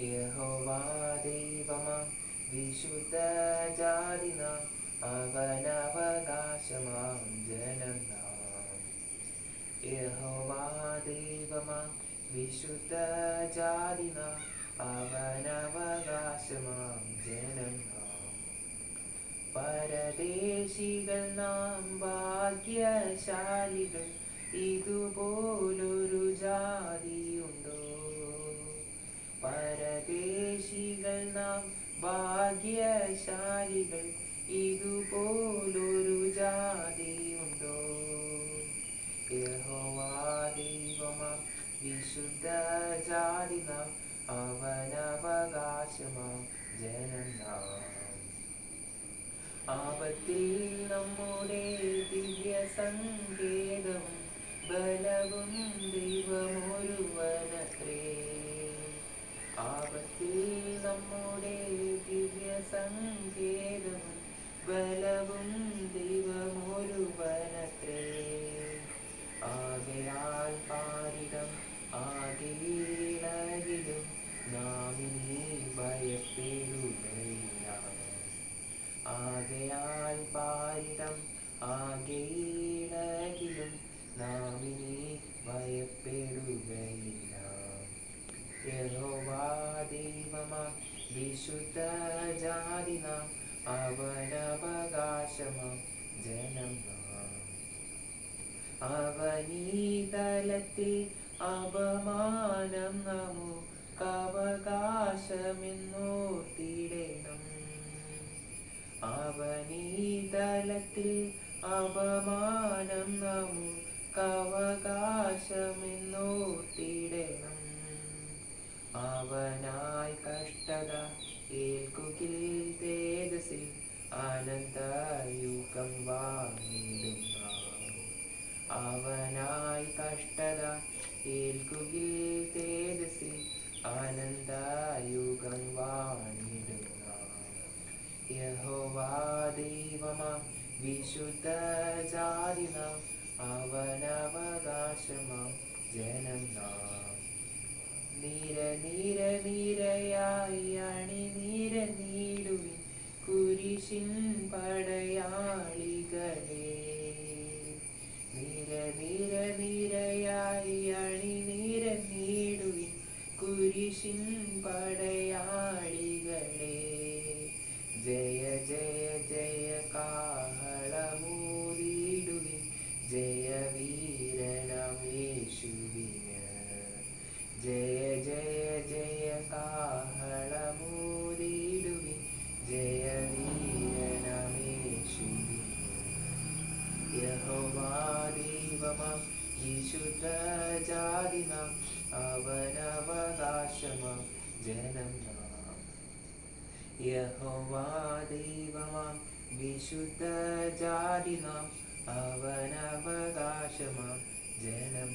യഹോവാ ദൈവമാം വിശുദ്ധ ജാതിനാം അവനവകാശമാം ജനം നാം. യഹോവാ ദൈവമാം വിശുദ്ധ ജാതിനാം അവനവകാശമാം ജനം നാം. പരദേശികൾ നാം ഭാഗ്യശാലികൾ, ഇതുപോലൊരു ജാതിയുണ്ടോ? പരദേശികൾ നാം ഭാഗ്യശാലികൾ, ഇതുപോലൊരു ജാതിയുണ്ടോ? യഹോവാ ദൈവമാം വിശുദ്ധ ജാതി നാം അവനവകാശമാം ജനം നാം. ആപത്തിൽ നമ്മുടെ ദിവ്യ സങ്കേതവും ബലവും ദൈവമൊരുവനത്രേ. ആപത്തിൽ നമ്മുടെ ദിവ്യ സങ്കേതവും ബലവും ദൈവമൊരുവനത്രേ. ആകയാൽ പാരിടം ആകെയിളകിലും നാം ഇനി ഭയപ്പെടുകയില്ല. ആകയാൽ പാരിടം ആകെയിളകിലും നാം ഇനി ഭയപ്പെടുകയില്ല. യഹോവാ ദൈവമാം വിശുദ്ധ ജാതി നാം അവനവകാശമാം ജനം നാം. അവനീതലത്തിൽ അപമാനം നമുക്കവകാശമെന്നോർത്തിടണം. അവനീതലത്തിൽ അപമാനം നമുക്കവകാശമെന്നോർത്തിടണം. അവനായി കഷ്ടത ഏൽക്കുകിൽ തേജസ്സിൽ അനന്തയുഗം വാണിടുന്ന. അവനായി കഷ്ടത ഏൽക്കുകിൽ തേജസ്സിൽ അനന്തയുഗം വാണിടുന്ന. യഹോവാ ദൈവമാം വിശുദ്ധ ജാതി നാം അവനവകാശമാം ജനം നാം. നിര നിര നിരയായി അണിനിരന്നിടുവിൻ കുരിശിൻ പടയാളികളെ. നിര നിര നിരയായി അണിനിരന്നിടുവിൻ കുരിശിൻ പടയാളികളെ. ജയ ജയ ജയ കാഹളമൂതിടുവിൻ ജയവീരനമേശുവിന്. ജയ ജയ ജയ കാഹളമൂതിടുവിൻ ജയവീരനമേശുവിന്. യഹോവാ ദൈവമാം വിശുദ്ധ ജാതി നാം അവനവകാശമാം ജനം നാം. യഹോവാ ദൈവമാം വിശുദ്ധ ജാതി നാം അവനവകാശമാം ജനം